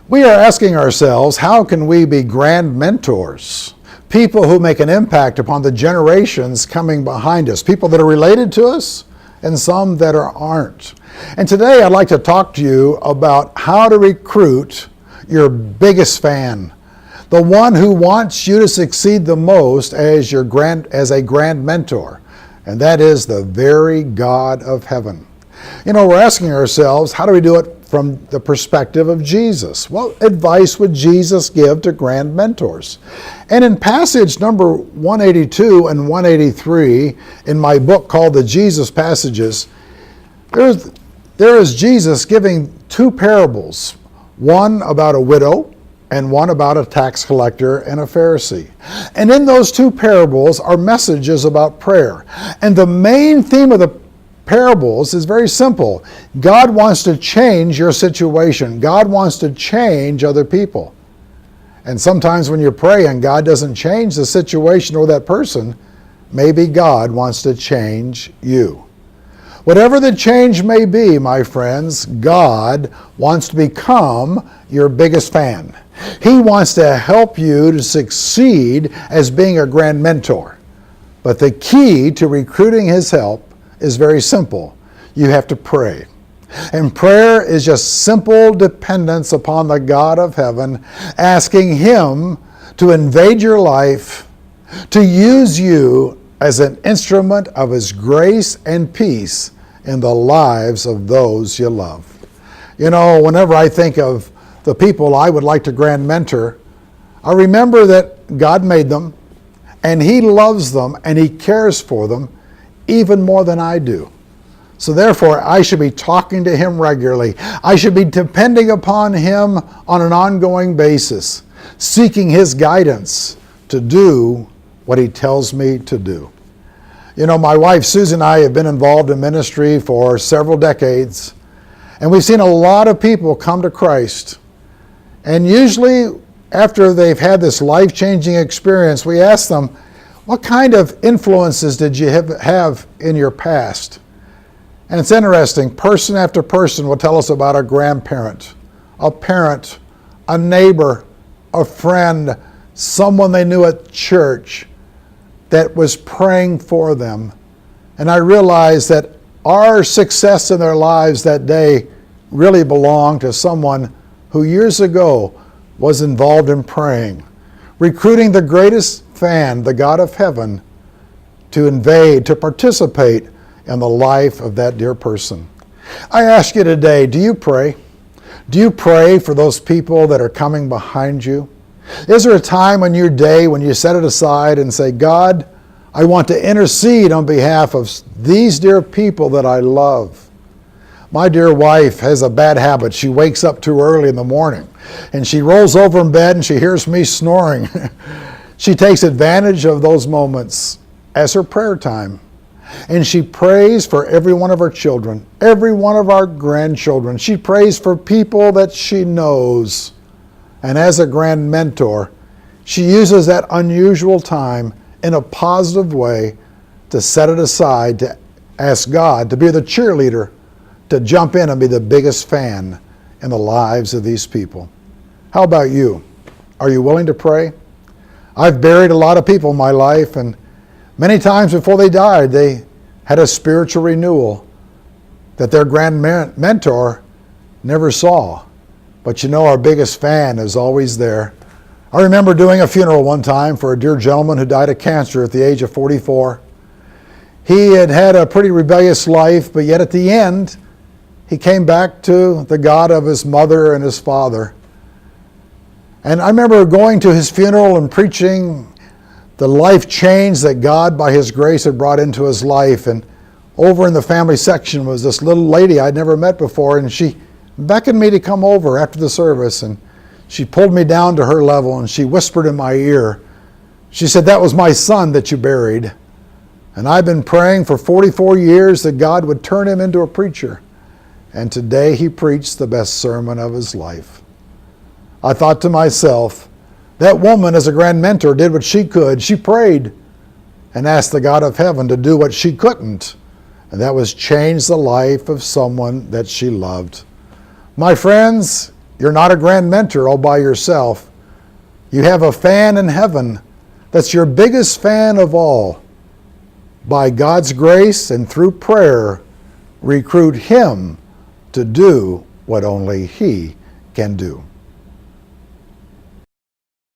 We are asking ourselves, how can we be grand mentors? People who make an impact upon the generations coming behind us, people that are related to us and some that aren't. And today I'd like to talk to you about how to recruit your biggest fan, the one who wants you to succeed the most as a grand mentor, and that is the very God of heaven. You know, we're asking ourselves, how do we do it from the perspective of Jesus? What advice would Jesus give to grand mentors? And in passage number 182 and 183 in my book called The Jesus Passages, there is Jesus giving two parables, one about a widow and one about a tax collector and a Pharisee. And in those two parables are messages about prayer. And the main theme of the parables is very simple. God wants to change your situation. God wants to change other people. And sometimes when you pray and God doesn't change the situation or that person, maybe God wants to change you. Whatever the change may be, my friends, God wants to become your biggest fan. He wants to help you to succeed as being a grand mentor. But the key to recruiting his help is very simple. You have to pray. And prayer is just simple dependence upon the God of heaven, asking him to invade your life, to use you as an instrument of his grace and peace in the lives of those you love. You know, whenever I think of the people I would like to grand mentor, I remember that God made them, and he loves them, and he cares for them even more than I do. So therefore, I should be talking to him regularly. I should be depending upon him on an ongoing basis, seeking his guidance to do what he tells me to do. You know, my wife Susan and I have been involved in ministry for several decades, and we've seen a lot of people come to Christ. And usually, after they've had this life-changing experience, we ask them, what kind of influences did you have in your past? And it's interesting, person after person will tell us about a grandparent, a parent, a neighbor, a friend, someone they knew at church that was praying for them. And I realized that our success in their lives that day really belonged to someone who years ago was involved in praying, recruiting the greatest fan, the God of heaven, to invade, to participate in the life of that dear person. I ask you today, do you pray? Do you pray for those people that are coming behind you? Is there a time in your day when you set it aside and say, God, I want to intercede on behalf of these dear people that I love? My dear wife has a bad habit. She wakes up too early in the morning, and she rolls over in bed and she hears me snoring. She takes advantage of those moments as her prayer time. And she prays for every one of her children, every one of our grandchildren. She prays for people that she knows. And as a grand mentor, she uses that unusual time in a positive way to set it aside to ask God to be the cheerleader, to jump in and be the biggest fan in the lives of these people. How about you? Are you willing to pray? I've buried a lot of people in my life, and many times before they died, they had a spiritual renewal that their grand mentor never saw. But you know, our biggest fan is always there. I remember doing a funeral one time for a dear gentleman who died of cancer at the age of 44. He had had a pretty rebellious life, but yet at the end, he came back to the God of his mother and his father. And I remember going to his funeral and preaching the life change that God, by his grace, had brought into his life. And over in the family section was this little lady I'd never met before, and she beckoned me to come over after the service, and she pulled me down to her level, and she whispered in my ear. She said, "That was my son that you buried. And I've been praying for 44 years that God would turn him into a preacher. And today he preached the best sermon of his life." I thought to myself, that woman as a grand mentor did what she could. She prayed and asked the God of heaven to do what she couldn't. And that was change the life of someone that she loved. My friends, You're not a grand mentor all by yourself. You have a fan in heaven that's your biggest fan of all. By God's grace and through prayer, recruit him to do what only he can do.